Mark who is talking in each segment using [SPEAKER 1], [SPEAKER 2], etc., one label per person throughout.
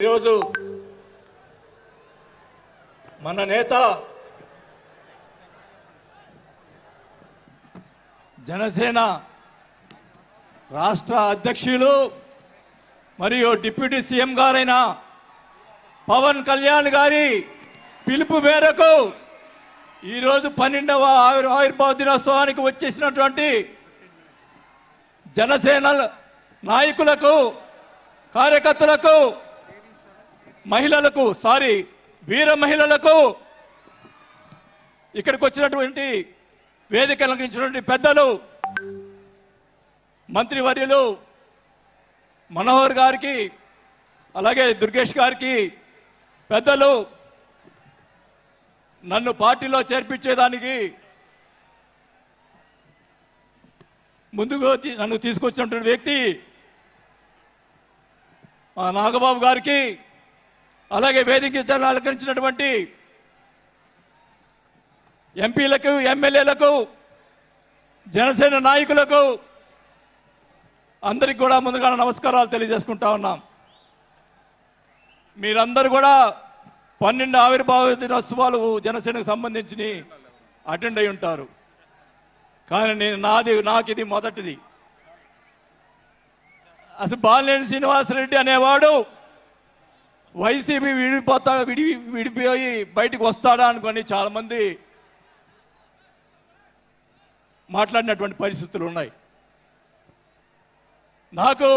[SPEAKER 1] ఈరోజు మన నేత జనసేన రాష్ట్ర అధ్యక్షులు మరియు డిప్యూటీ సీఎం గారైన పవన్ కళ్యాణ్ గారి పిలుపు మేరకు ఈరోజు 12వ ఆవిర్భావ దినోత్సవానికి వచ్చేసినటువంటి జనసేన నాయకులకు, కార్యకర్తలకు, మహిళలకు, వీర మహిళలకు, ఇక్కడికి వచ్చినటువంటి వేదిక అలంకరించినటువంటి పెద్దలు, మంత్రివర్యులు మనోహర్ గారికి, అలాగే దుర్గేష్ గారికి, పెద్దలు, నన్ను పార్టీలో చేర్పించేదానికి ముందుకు నన్ను తీసుకొచ్చినటువంటి వ్యక్తి నాగబాబు గారికి, అలాగే వేదిక అలంకరించినటువంటి ఎంపీలకు, ఎమ్మెల్యేలకు, జనసేన నాయకులకు అందరికి కూడా ముందుగా నమస్కారాలు తెలియజేసుకుంటా ఉన్నాం. మీరందరూ కూడా 12 ఆవిర్భావ దినోత్సవాలు జనసేనకు సంబంధించి అటెండ్ అయి ఉంటారు. కానీ నాకు ఇది మొదటిది. అసలు బాలినేని శ్రీనివాసరెడ్డి అనేవాడు వైసీపీ విడిపోయి బయటకు వస్తాడా అనుకొని చాలా మంది మాట్లాడినటువంటి పరిస్థితులు ఉన్నాయి. నాకు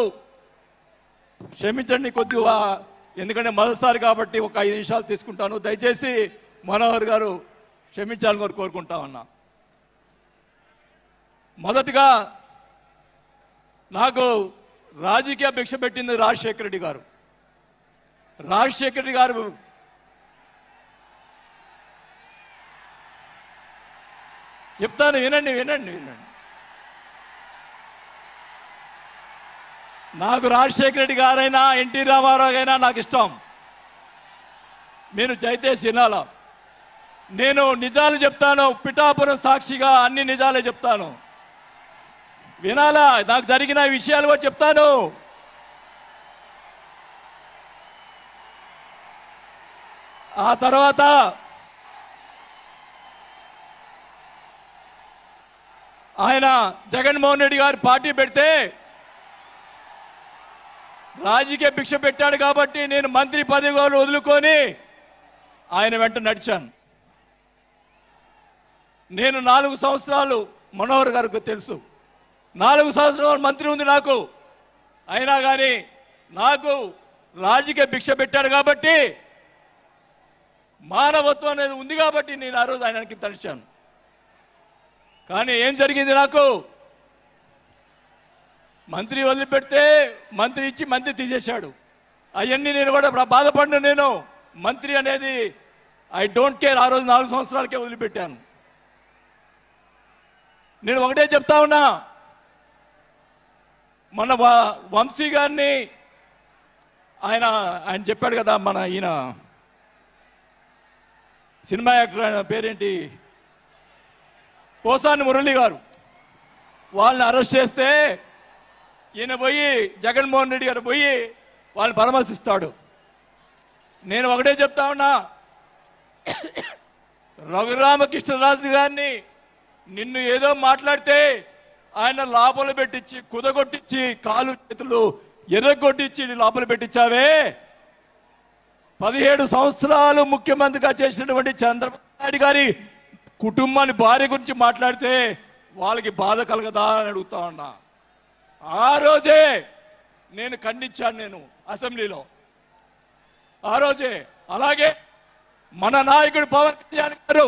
[SPEAKER 1] క్షమించండి కొద్దిగా, ఎందుకంటే మొదటిసారి కాబట్టి ఒక 5 నిమిషాలు తీసుకుంటాను. దయచేసి మనోహర్ గారు క్షమించాలని కోరుకుంటా ఉన్నా. మొదటిగా నాకు రాజకీయ భిక్ష పెట్టింది రాజశేఖర రెడ్డి గారు. రాజశేఖర రెడ్డి గారు చెప్తాను, వినండి. నాకు రాజశేఖర రెడ్డి గారైనా, ఎన్టీ రామారావు అయినా నాకు ఇష్టం. నేను దయచేసి వినాలా. నేను నిజాలు చెప్తాను, పిఠాపురం సాక్షిగా అన్ని నిజాలే చెప్తాను. వినాలా, నాకు జరిగిన విషయాలు కూడా చెప్తాను. ఆ తర్వాత ఆయన జగన్మోహన్ రెడ్డి గారు పార్టీ పెడితే రాజకీయ భిక్ష పెట్టాడు కాబట్టి నేను మంత్రి పదవి వదులుకొని ఆయన వెంట నడిచాను. నేను 4 సంవత్సరాలు, మనోహర్ గారికి తెలుసు, 4 సంవత్సరాలు మంత్రి ఉంది నాకు. అయినా కానీ నాకు రాజకీయ భిక్ష పెట్టాడు కాబట్టి, మానవత్వం అనేది ఉంది కాబట్టి నేను ఆ రోజు ఆయనకి తలిచాను. కానీ ఏం జరిగింది, నాకు మంత్రి వదిలిపెడితే మంత్రి ఇచ్చి మంత్రి తీసేశాడు. అవన్నీ నేను కూడా బాధపడిన, నేను మంత్రి అనేది ఐ డోంట్ కేర్. ఆ రోజు 4 సంవత్సరాలకే వదిలిపెట్టాను. నేను ఒకటే చెప్తా ఉన్నా, మన వంశీ గారిని ఆయన చెప్పాడు కదా, మన ఈయన సినిమా యాక్టర్, ఆయన పేరేంటి, పోసాని మురళి గారు, వాళ్ళని అరెస్ట్ చేస్తే ఈయన పోయి, జగన్మోహన్ రెడ్డి గారు పోయి వాళ్ళని పరామర్శిస్తాడు. నేను ఒకటే చెప్తా ఉన్నా, రఘురామకృష్ణరాజు గారిని నిన్ను ఏదో మాట్లాడితే ఆయన లోపల పెట్టించి, కుదగొట్టించి, కాలు చేతులు ఎర్రగొట్టించి లోపల పెట్టించావే. 17 సంవత్సరాలు ముఖ్యమంత్రిగా చేసినటువంటి చంద్రబాబు నాయుడు గారి కుటుంబాన్ని, భార్య గురించి మాట్లాడితే వాళ్ళకి బాధ కలగదా అని అడుగుతా ఉన్నా. ఆ రోజే నేను ఖండించాను, నేను అసెంబ్లీలో ఆ రోజే. అలాగే మన నాయకుడు పవన్ కళ్యాణ్ గారు,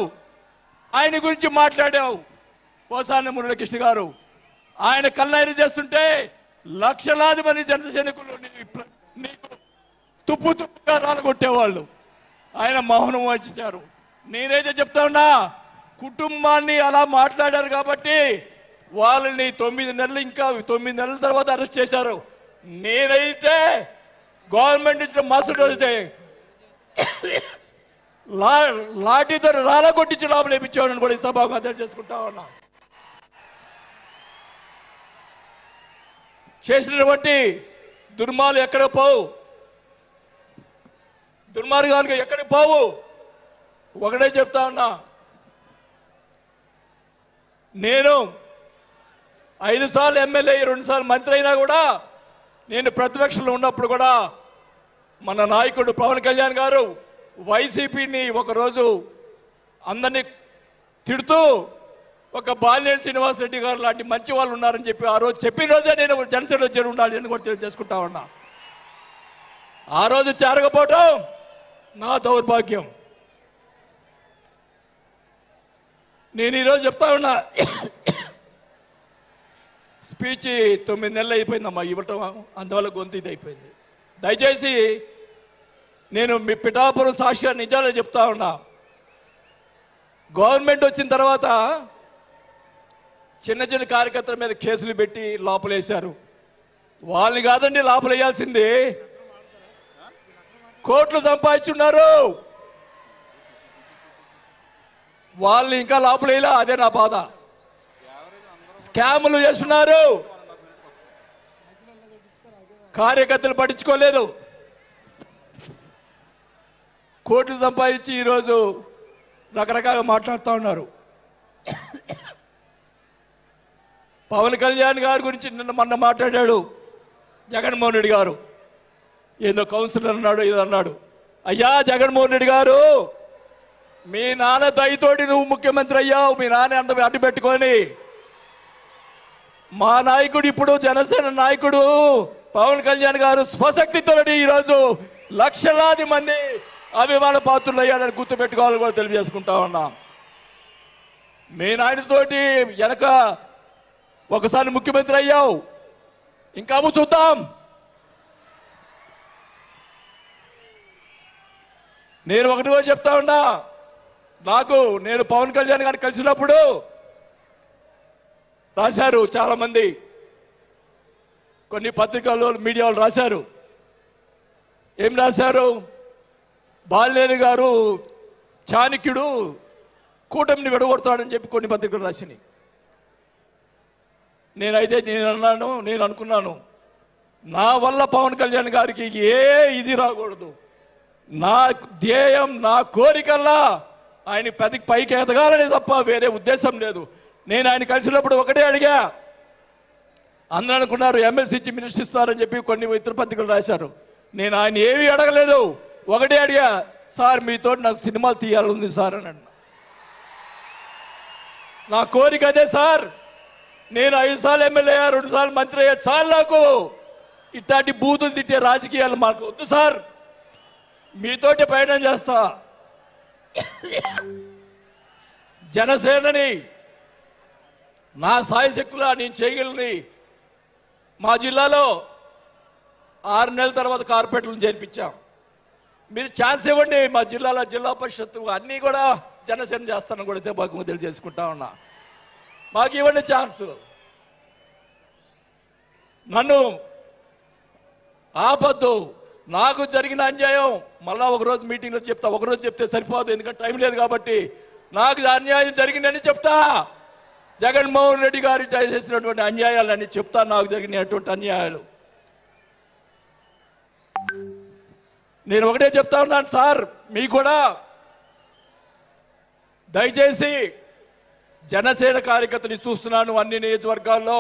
[SPEAKER 1] ఆయన గురించి మాట్లాడావు, పోసాని మురళీకృష్ణ గారు. ఆయన కళ్ళైన చేస్తుంటే లక్షలాది మంది జనసైనికులు నీకు తుప్పుగా రాలగొట్టేవాళ్ళు. ఆయన మౌనం వహించారు. నేనైతే చెప్తా ఉన్నా, కుటుంబాన్ని అలా మాట్లాడారు కాబట్టి వాళ్ళని 9 నెలలు, ఇంకా 9 నెలల తర్వాత అరెస్ట్ చేశారు. నేనైతే గవర్నమెంట్ ఇచ్చిన మరుసటి రోజే లాఠీతో రాలగొట్టించి లోపల వేయించేవాడిని కూడా ఈ సభకు అర్థం చేసుకుంటా ఉన్నా. చేసినటువంటి దుర్మాలు ఎక్కడ పోవు. దుర్మార్గానికి ఎక్కడికి పోవు. ఒకటే చెప్తా ఉన్నా, నేను 5 సార్లు ఎమ్మెల్యే 2 సార్లు మంత్రి అయినా కూడా నేను ప్రతిపక్షంలో ఉన్నప్పుడు కూడా మన నాయకుడు పవన్ కళ్యాణ్ గారు వైసీపీని ఒకరోజు అందరినీ తిడుతూ ఒక బాలినేని శ్రీనివాసరెడ్డి గారు లాంటి మంచి వాళ్ళు ఉన్నారని చెప్పి ఆ రోజు చెప్పిన రోజే నేను జనసేనలో చేరి ఉండాలి అని కూడా తెలియజేసుకుంటా ఉన్నా. ఆ రోజు చేరకపోవటం నా దౌర్భాగ్యం. నేను ఈరోజు చెప్తా ఉన్నా, స్పీచ్ 9 నెలలు అయిపోయిందమ్మా ఇవ్వటం, అందువల్ల గొంతు ఇది అయిపోయింది. దయచేసి నేను మీ పిఠాపురం సాక్షిగా నిజాలే చెప్తా ఉన్నా. గవర్నమెంట్ వచ్చిన తర్వాత చిన్న చిన్న కార్యకర్తల మీద కేసులు పెట్టి లోపలేశారు. వాళ్ళని కాదండి లోపలేయాల్సింది, కోట్లు సంపాదించున్నారు. వాళ్ళని ఇంకా లోపలేలా, అదే నా బాధ. స్కాములు చేస్తున్నారు, కార్యకర్తలు పట్టించుకోలేదు. కోట్లు సంపాదించి ఈరోజు రకరకాలుగా మాట్లాడుతూ ఉన్నారు. పవన్ కళ్యాణ్ గారి గురించి మొన్న మాట్లాడాడు జగన్మోహన్ రెడ్డి గారు. ఏదో కౌన్సిలర్ అన్నాడు, ఏదో అన్నాడు. అయ్యా జగన్మోహన్ రెడ్డి గారు, మీ నాన్న దయతోటి నువ్వు ముఖ్యమంత్రి అయ్యావు. మీ నాన్న అంత అడ్డు పెట్టుకొని మా నాయకుడు, ఇప్పుడు జనసేన నాయకుడు పవన్ కళ్యాణ్ గారు స్వశక్తితో ఈరోజు లక్షలాది మంది అభిమాన పాత్రులు అయ్యాడని గుర్తుపెట్టుకోవాలని కూడా తెలియజేసుకుంటా ఉన్నా. మీ నాయనతోటి వెనక ఒకసారి ముఖ్యమంత్రి అయ్యావు, ఇంకా చూద్దాం. నేను ఒకటి కూడా చెప్తా ఉన్నా, నేను పవన్ కళ్యాణ్ గారిని కలిసినప్పుడు రాశారు చాలా మంది, కొన్ని పత్రికల్లో మీడియా వాళ్ళు రాశారు. ఏం రాశారు? బాలినేని గారు చాణక్యుడు, కూటమిని విడగొడతాడని చెప్పి కొన్ని పత్రికలు రాసినాయి. నేను అనుకున్నాను, నా వల్ల పవన్ కళ్యాణ్ గారికి ఏ ఇది రాకూడదు. నా ధ్యేయం, నా కోరికల్లా ఆయన పైకి ఎదగాలనే తప్ప వేరే ఉద్దేశం లేదు. నేను ఆయన కలిసినప్పుడు ఒకటే అడిగా. అందరూ అనుకున్నారు ఎమ్మెల్సీ ఇచ్చి మినిస్టర్ ఇస్తారని చెప్పి కొన్ని ఇతర పత్రికలు రాశారు. నేను ఆయన ఏమీ అడగలేదు, ఒకటే అడిగా, సార్ మీతో నాకు సినిమాలు తీయాలని సార్ అని అన్నా. నా కోరిక అదే సార్. నేను 5 సార్లు ఎమ్మెల్యే అయ్యా, 2 సార్లు మంత్రి అయ్యా, చాలు నాకు. ఇట్లాంటి బూతులు తిట్టే రాజకీయాలు మాకు వద్దు సార్, మీతోటి ప్రయాణం చేస్తా. జనసేనని నా సాయశక్తులా నేను చేయగలని. మా జిల్లాలో 6 నెలల తర్వాత కార్పొరేట్లను చేర్పించాం. మీరు ఛాన్స్ ఇవ్వండి. మా జిల్లాలో జిల్లా పరిషత్తు అన్నీ కూడా జనసేన చేస్తానని కూడా బాగా తెలియజేసుకుంటా ఉన్నా. మాకు ఇవ్వండి ఛాన్స్. నన్ను ఆపద్దు. నాకు జరిగిన అన్యాయం మళ్ళా ఒకరోజు మీటింగ్లో చెప్తా. ఒకరోజు చెప్తే సరిపోదు, ఎందుకంటే టైం లేదు కాబట్టి. నాకు అన్యాయం జరిగిందని చెప్తా. జగన్మోహన్ రెడ్డి గారు చేసినటువంటి అన్యాయాలని చెప్తా, నాకు జరిగినటువంటి అన్యాయాలు. నేను ఒకటే చెప్తా ఉన్నాను సార్, మీకు కూడా దయచేసి జనసేన కార్యకర్తని చూస్తున్నాను. అన్ని నియోజకవర్గాల్లో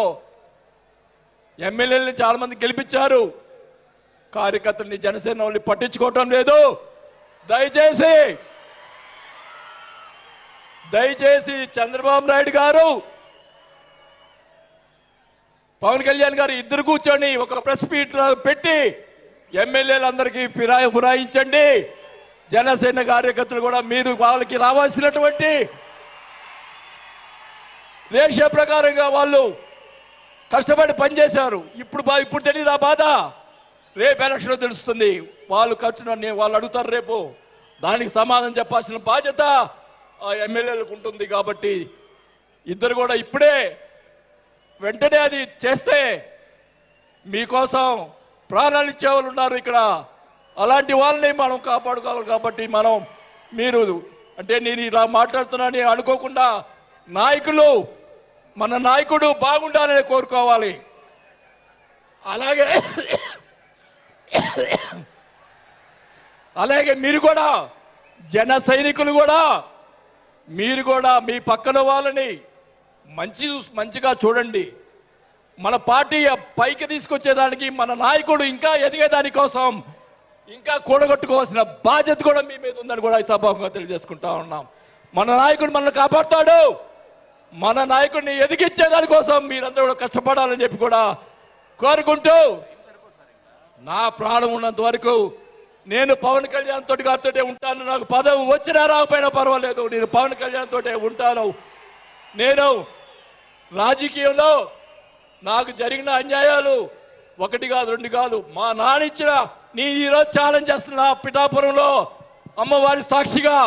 [SPEAKER 1] ఎమ్మెల్యేలని చాలా మంది గెలిపించారు, కార్యకర్తల్ని జనసేన వాళ్ళని పట్టించుకోవటం లేదు. దయచేసి చంద్రబాబు నాయుడు గారు, పవన్ కళ్యాణ్ గారు ఇద్దరు కూర్చొని ఒక ప్రెస్ మీట్ పెట్టి ఎమ్మెల్యేలందరికీ ఫిరాయించండి. జనసేన కార్యకర్తలు కూడా మీరు వాళ్ళకి రావాల్సినటువంటి రేషియో ప్రకారంగా వాళ్ళు కష్టపడి పనిచేశారు. ఇప్పుడు తెలియదు ఆ బాధ. రేపు ఎలక్షన్ తెలుస్తుంది. వాళ్ళు వాళ్ళు అడుగుతారు రేపు, దానికి సమాధానం చెప్పాల్సిన బాధ్యత ఆ ఎమ్మెల్యేలకు ఉంటుంది. కాబట్టి ఇద్దరు కూడా ఇప్పుడే వెంటనే అది చేస్తే మీకోసం ప్రాణాలు ఇచ్చేవాళ్ళు ఉన్నారు ఇక్కడ. అలాంటి వాళ్ళని మనం కాపాడుకోవాలి. కాబట్టి మీరు అంటే నేను ఇలా మాట్లాడుతున్నానని అనుకోకుండా మన నాయకుడు బాగుండాలని కోరుకోవాలి. అలాగే అలాగే మీరు కూడా జన సైనికులు కూడా మీరు కూడా మీ పక్కన వాళ్ళని మంచిగా చూడండి. మన పార్టీ పైకి తీసుకొచ్చేదానికి మన నాయకుడు ఇంకా ఎదిగేదాని కోసం ఇంకా కూడగొట్టుకోవాల్సిన బాధ్యత కూడా మీ మీద ఉందని కూడా ఈ సభాముఖంగా తెలియజేసుకుంటా ఉన్నాం. మన నాయకుడు మనల్ని కాపాడుతాడు. మన నాయకుడిని ఎదిగించేదాని కోసం మీరందరూ కూడా కష్టపడాలని చెప్పి కూడా కోరుకుంటూ నా ప్రాణం ఉన్నంత వరకు నేను పవన్ కళ్యాణ్ తోటి గారితోటే ఉంటాను. నాకు పదవి వచ్చినా రాకపోయినా పర్వాలేదు, నేను పవన్ కళ్యాణ్ తోటే ఉంటాను. నేను రాజకీయంలో నాకు జరిగిన అన్యాయాలు ఒకటి కాదు రెండు కాదు, మా నాన్న ఇచ్చిన నీ ఈరోజు ఛాలెంజ్ చేస్తున్నా పిఠాపురంలో అమ్మవారి సాక్షిగా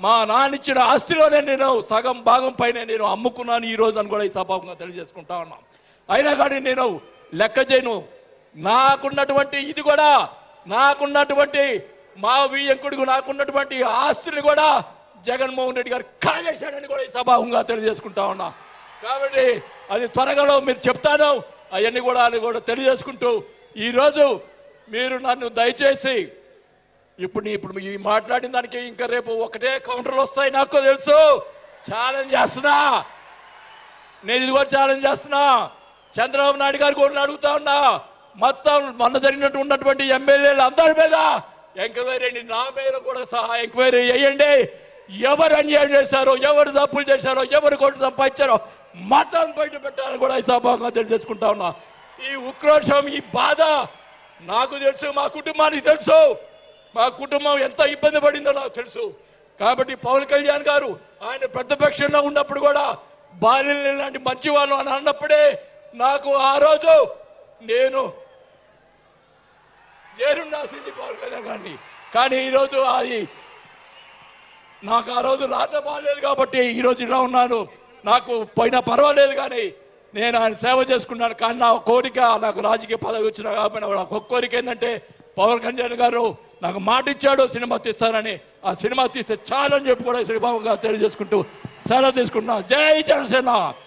[SPEAKER 1] మా నాన్న ఇచ్చిన ఆస్తిలోనే నేను సగం భాగం పైన నేను అమ్ముకున్నాను ఈ రోజు అని కూడా ఈ సభాముఖంగా తెలియజేసుకుంటా ఉన్నాం. అయినా కానీ నేను లెక్క చేయను. నాకున్నటువంటి ఇది కూడా నాకున్నటువంటి మా వియ్యంకుడికి నాకున్నటువంటి ఆస్తులు కూడా జగన్మోహన్ రెడ్డి గారు కాజేశాడని కూడా ఈ సభాముఖంగా తెలియజేసుకుంటా ఉన్నా. కాబట్టి అది త్వరగా మీరు చెప్తాను అవన్నీ కూడా అది కూడా తెలియజేసుకుంటూ ఈరోజు మీరు నన్ను దయచేసి ఇప్పుడు ఈ మాట్లాడిన దానికి ఇంకా రేపు ఒకటే కౌంటర్లు వస్తాయి నాకు తెలుసు. ఛాలెంజ్ చేస్తున్నా, నేను ఇది కూడా ఛాలెంజ్ చేస్తున్నా. చంద్రబాబు నాయుడు గారు కూడా అడుగుతా ఉన్నా, మొత్తం మొన్న జరిగినట్టు ఉన్నటువంటి ఎమ్మెల్యేలు అందరి మీద ఎంక్వైరీ, నా మీద కూడా సహా ఎంక్వైరీ చేయండి. ఎవరు అన్యాయం చేశారో, ఎవరు తప్పులు చేశారో, ఎవరు కొట్టు సంపాదించారో మొత్తం బయట పెట్టాలని కూడా ఈ సభాగా తెలియజేసుకుంటా ఉన్నా. ఈ ఉక్రోషం, ఈ బాధ నాకు తెలుసు, మా కుటుంబానికి తెలుసు. మా కుటుంబం ఎంత ఇబ్బంది పడిందో నాకు తెలుసు. కాబట్టి పవన్ కళ్యాణ్ గారు ఆయన ప్రతిపక్షంలో ఉన్నప్పుడు కూడా బాల్యం లాంటి మంచి వాళ్ళు అని అన్నప్పుడే నాకు ఆ రోజు నేను చేరుండాల్సింది పవన్ కళ్యాణ్ గారిని. కానీ ఈరోజు అది నాకు ఆ రోజు రాత బాగాలేదు కాబట్టి ఈరోజు ఇలా ఉన్నాను. నాకు పోయినా పర్వాలేదు కానీ నేను ఆయన సేవ చేసుకున్నాను. కానీ నా కోరిక, నాకు రాజకీయ పదవి వచ్చినా కాబట్టి నాకు ఒక కోరిక ఏంటంటే పవన్ కళ్యాణ్ గారు నాకు మాట ఇచ్చాడు సినిమా తీస్తానని. ఆ సినిమా తీస్తే చాలని చెప్పి కూడా శ్రీబాబుగా తెలియజేసుకుంటూ సెలవు తీసుకుంటున్నా. జై జనసేన.